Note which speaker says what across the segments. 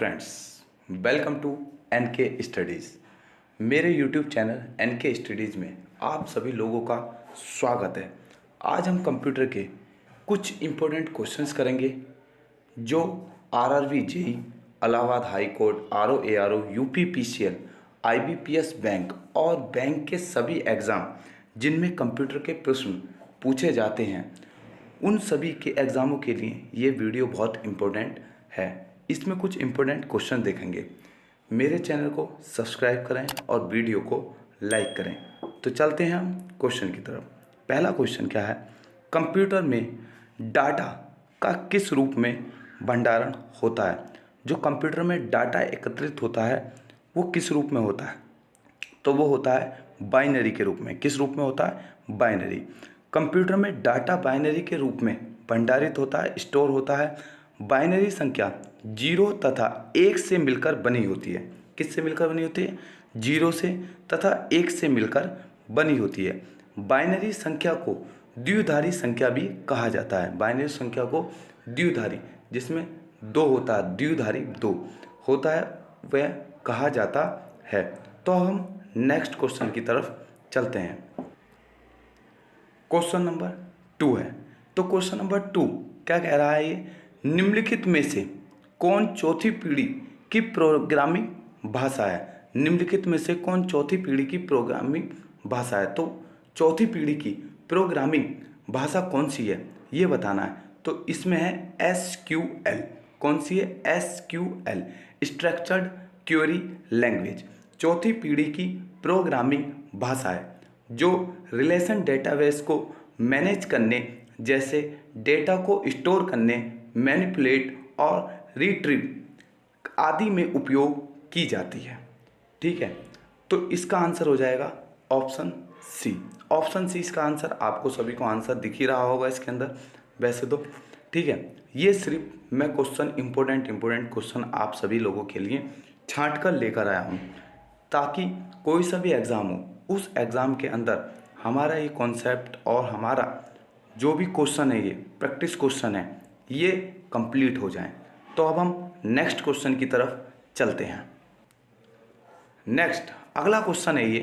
Speaker 1: Friends, welcome to N के studies. मेरे YouTube channel N के स्टडीज़ में आप सभी लोगों का स्वागत है। आज हम कंप्यूटर के कुछ इम्पोर्टेंट क्वेश्चंस करेंगे जो RRB JE, Allahabad high court, RO ARO, UP PCL, IBPS bank और बैंक के सभी एग्ज़ाम जिनमें कंप्यूटर के प्रश्न पूछे जाते हैं, उन सभी के एग्ज़ामों के लिए ये वीडियो बहुत इम्पोर्टेंट है। इसमें कुछ इम्पोर्टेंट क्वेश्चन देखेंगे। मेरे चैनल को सब्सक्राइब करें और वीडियो को लाइक करें। तो चलते हैं हम क्वेश्चन की तरफ। पहला क्वेश्चन क्या है? कंप्यूटर में डाटा का किस रूप में भंडारण होता है? जो कंप्यूटर में डाटा एकत्रित होता है वो किस रूप में होता है? तो वो होता है बाइनरी के रूप में। किस रूप में होता है? बाइनरी। कंप्यूटर में डाटा बाइनरी के रूप में भंडारित होता है, स्टोर होता है। बाइनरी संख्या 0 तथा 1 से मिलकर बनी होती है। किससे मिलकर बनी होती है? 0 से तथा 1 से मिलकर बनी होती है। बाइनरी संख्या को द्विधारी संख्या भी कहा जाता है। बाइनरी संख्या को द्विधारी, जिसमें 2 होता है, द्विधारी 2 होता है, वह कहा जाता है। तो हम नेक्स्ट क्वेश्चन की तरफ चलते हैं। क्वेश्चन नंबर 2 है। तो क्वेश्चन नंबर 2 क्या कह रहा है? ये निम्नलिखित में से कौन चौथी पीढ़ी की प्रोग्रामिंग भाषा है? निम्नलिखित में से कौन चौथी पीढ़ी की प्रोग्रामिंग भाषा है? तो चौथी पीढ़ी की प्रोग्रामिंग भाषा कौन सी है ये बताना है। तो इसमें है SQL। कौन सी है? SQL, structured query language. चौथी पीढ़ी की प्रोग्रामिंग भाषा है जो रिलेशन डेटाबेस को मैनेज करने, जैसे डेटा को स्टोर करने, मैनिपुलेट और रिट्रीव आदि में उपयोग की जाती है। ठीक है, तो इसका आंसर हो जाएगा ऑप्शन सी। ऑप्शन सी इसका आंसर। आपको सभी को आंसर दिख ही रहा होगा इसके अंदर वैसे तो। ठीक है, ये सिर्फ मैं क्वेश्चन इम्पोर्टेंट क्वेश्चन आप सभी लोगों के लिए छांट कर लेकर आया हूँ, ताकि कोई सा भी एग्ज़ाम हो, उस एग्ज़ाम के अंदर हमारा ये कॉन्सेप्ट और हमारा जो भी क्वेश्चन है, ये प्रैक्टिस क्वेश्चन है, ये कंप्लीट हो जाए। तो अब हम नेक्स्ट क्वेश्चन की तरफ चलते हैं। नेक्स्ट अगला क्वेश्चन है ये,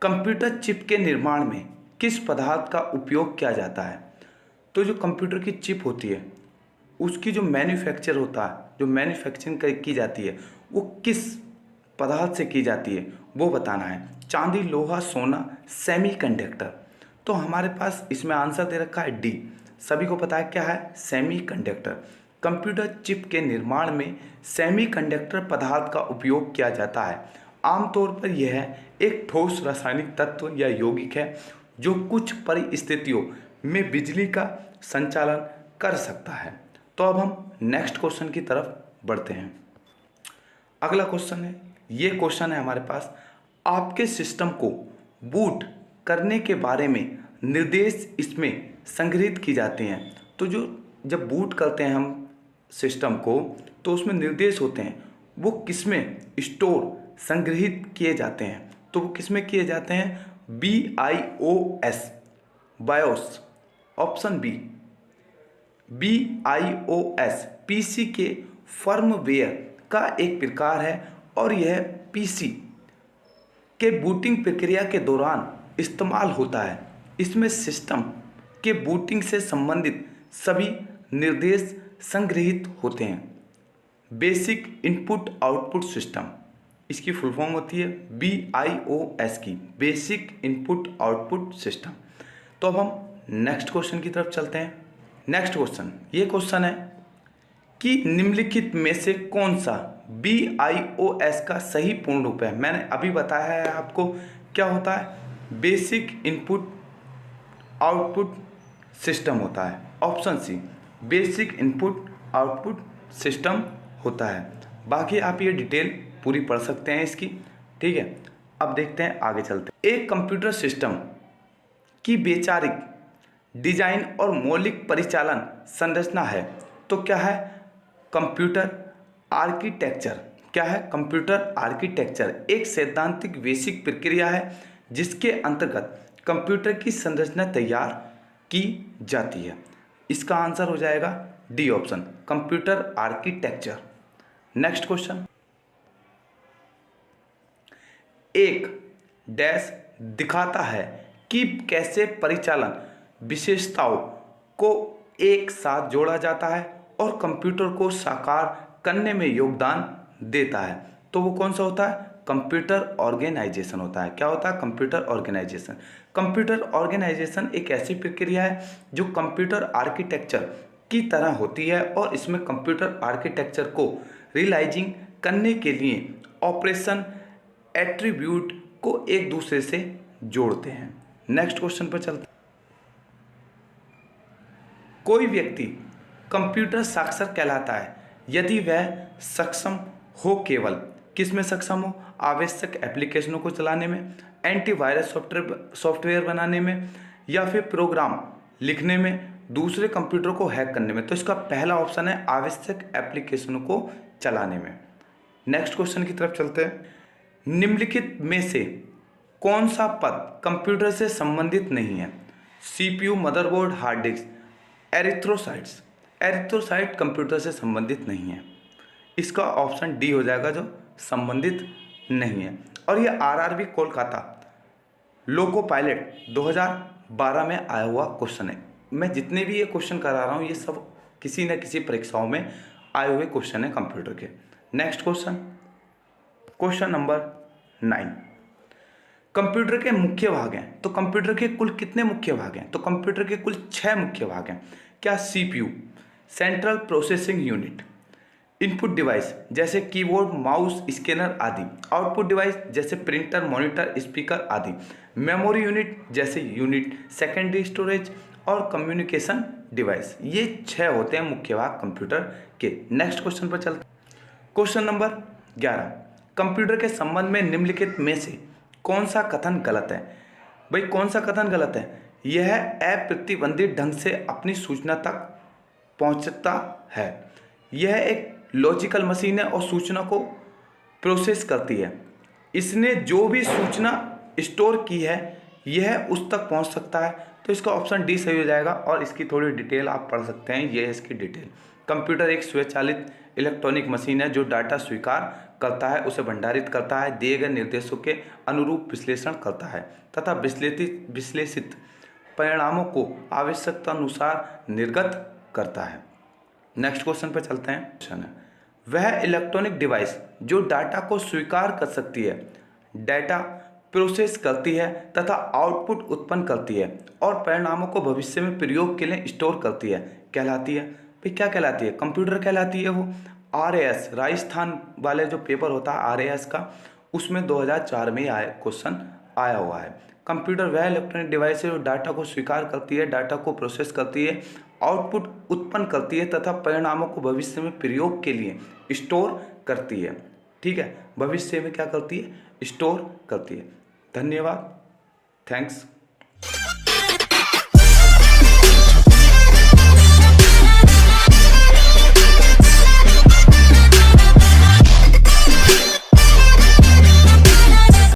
Speaker 1: कंप्यूटर चिप के निर्माण में किस पदार्थ का उपयोग किया जाता है? तो जो कंप्यूटर की चिप होती है उसकी जो मैन्युफैक्चर होता है, जो मैन्युफैक्चरिंग की जाती है, वो किस पदार्थ से की जाती है वो बताना है। चांदी, लोहा, सोना, सेमीकंडक्टर। तो हमारे पास इसमें आंसर दे रखा है डी। सभी को पता है क्या है? सेमीकंडक्टर। कंप्यूटर चिप के निर्माण में सेमीकंडक्टर पदार्थ का उपयोग किया जाता है। आमतौर पर यह एक ठोस रासायनिक तत्व या यौगिक है जो कुछ परिस्थितियों में बिजली का संचालन कर सकता है। तो अब हम नेक्स्ट क्वेश्चन की तरफ बढ़ते हैं। अगला क्वेश्चन है, ये क्वेश्चन है हमारे पास, आपके सिस्टम को बूट करने के बारे में निर्देश इसमें संग्रहित की जाते हैं। तो जो जब बूट करते हैं हम सिस्टम को, तो उसमें निर्देश होते हैं, वो किसमें स्टोर संग्रहित किए जाते हैं? तो वो किसमें किए जाते हैं? BIOS, BIOS. Option B, BIOS PC के फर्मवेयर का एक प्रकार है और यह PC के बूटिंग प्रक्रिया के दौरान इस्तेमाल होता है। इसमें सिस्टम के बूटिंग से संबंधित सभी निर्देश संग्रहित होते हैं। बेसिक इनपुट आउटपुट सिस्टम, इसकी फुल फॉर्म होती है BIOS की, बेसिक इनपुट आउटपुट सिस्टम। तो अब हम नेक्स्ट क्वेश्चन की तरफ चलते हैं। नेक्स्ट क्वेश्चन, ये क्वेश्चन है कि निम्नलिखित में से कौन सा BIOS का सही पूर्ण रूप है? मैंने अभी बताया है आपको क्या होता है, बेसिक इनपुट आउटपुट सिस्टम होता है। Option C, basic input output system होता है। बाकी आप ये डिटेल पूरी पढ़ सकते हैं इसकी। ठीक है, अब देखते हैं, आगे चलते हैं। एक कंप्यूटर सिस्टम की वैचारिक डिजाइन और मौलिक परिचालन संरचना है। तो क्या है? Computer architecture. क्या है? कंप्यूटर आर्किटेक्चर एक सैद्धांतिक बेसिक प्रक्रिया है जिसके अंतर्गत कंप्यूटर की संरचना तैयार की जाती है। इसका आंसर हो जाएगा D option, computer architecture. Next question, एक डैश दिखाता है कि कैसे परिचालन विशेषताओं को एक साथ जोड़ा जाता है और कंप्यूटर को साकार करने में योगदान देता है। तो वो कौन सा होता है? कंप्यूटर ऑर्गेनाइजेशन होता है। क्या होता है? Computer organisation. कंप्यूटर ऑर्गेनाइजेशन एक ऐसी प्रक्रिया है जो कंप्यूटर आर्किटेक्चर की तरह होती है और इसमें कंप्यूटर आर्किटेक्चर को रियलाइजिंग करने के लिए ऑपरेशन एट्रीब्यूट को एक दूसरे से जोड़ते हैं। नेक्स्ट क्वेश्चन पर चलते हैं। कोई व्यक्ति कंप्यूटर साक्षर कहलाता है यदि वह सक्षम हो, केवल किस में सक्षम हो? आवश्यक एप्लीकेशनों को चलाने में, एंटीवायरस सॉफ्टवेयर बनाने में, या फिर प्रोग्राम लिखने में, दूसरे कंप्यूटर को हैक करने में। तो इसका पहला ऑप्शन है आवश्यक एप्लीकेशनों को चलाने में। नेक्स्ट क्वेश्चन की तरफ चलते हैं। निम्नलिखित में से कौन सा पद कंप्यूटर से संबंधित नहीं है? CPU, motherboard, hard disk, erythrocytes. Erythrocyte computer से संबंधित नहीं है। इसका ऑप्शन डी हो जाएगा, जो संबंधित नहीं है। और ये आरआरबी कोलकाता लोको पायलट 2012 में आया हुआ क्वेश्चन है। मैं जितने भी ये क्वेश्चन करा रहा हूँ ये सब किसी न किसी परीक्षाओं में आए हुए क्वेश्चन है कंप्यूटर के। Next question, question number 9। Computer के मुख्य भाग हैं। तो कंप्यूटर के कुल कितने मुख्य भाग हैं? तो कंप्यूटर के कुल 6 मुख्य भाग हैं। क्या? CPU, central processing unit, input device जैसे कीबोर्ड, माउस, स्कैनर आदि, आउटपुट डिवाइस जैसे प्रिंटर, मॉनिटर, स्पीकर आदि, मेमोरी यूनिट जैसे यूनिट, सेकेंडरी स्टोरेज और कम्युनिकेशन डिवाइस। ये 6 होते हैं मुख्य भाग कंप्यूटर के। नेक्स्ट क्वेश्चन पर चलते हैं। Question number 11। कंप्यूटर के संबंध में निम्नलिखित में से कौन सा कथन गलत है? भाई कौन सा कथन गलत है? यह अप्रतिबंधित ढंग से अपनी सूचना तक पहुंचता है। यह एक लॉजिकल मशीन है और सूचना को प्रोसेस करती है। इसने जो भी सूचना स्टोर की है यह उस तक पहुंच सकता है। तो इसका ऑप्शन डी सही हो जाएगा। और इसकी थोड़ी डिटेल आप पढ़ सकते हैं, ये है इसकी डिटेल। कंप्यूटर एक स्वचालित इलेक्ट्रॉनिक मशीन है जो डाटा स्वीकार करता है, उसे भंडारित करता है, दिए गए निर्देशों के अनुरूप विश्लेषण करता है तथा विश्लेषित परिणामों को आवश्यकता अनुसार निर्गत करता है। नेक्स्ट क्वेश्चन पर चलते हैं। क्वेश्चन है, वह इलेक्ट्रॉनिक डिवाइस जो डाटा को स्वीकार कर सकती है, डाटा प्रोसेस करती है तथा आउटपुट उत्पन्न करती है और परिणामों को भविष्य में प्रयोग के लिए स्टोर करती है, कहलाती है। भाई क्या कहलाती है? कंप्यूटर कहलाती है वो। आरएएस राजस्थान वाले जो पेपर होता है आरएएस का, उसमें 2004 में क्वेश्चन आया हुआ है। कंप्यूटर वह इलेक्ट्रॉनिक डिवाइस है जो डाटा को स्वीकार करती है, डाटा को प्रोसेस करती है, आउटपुट उत्पन्न करती है तथा परिणामों को भविष्य में प्रयोग के लिए स्टोर करती है। ठीक है, भविष्य में क्या करती है? स्टोर करती है। धन्यवाद, थैंक्स।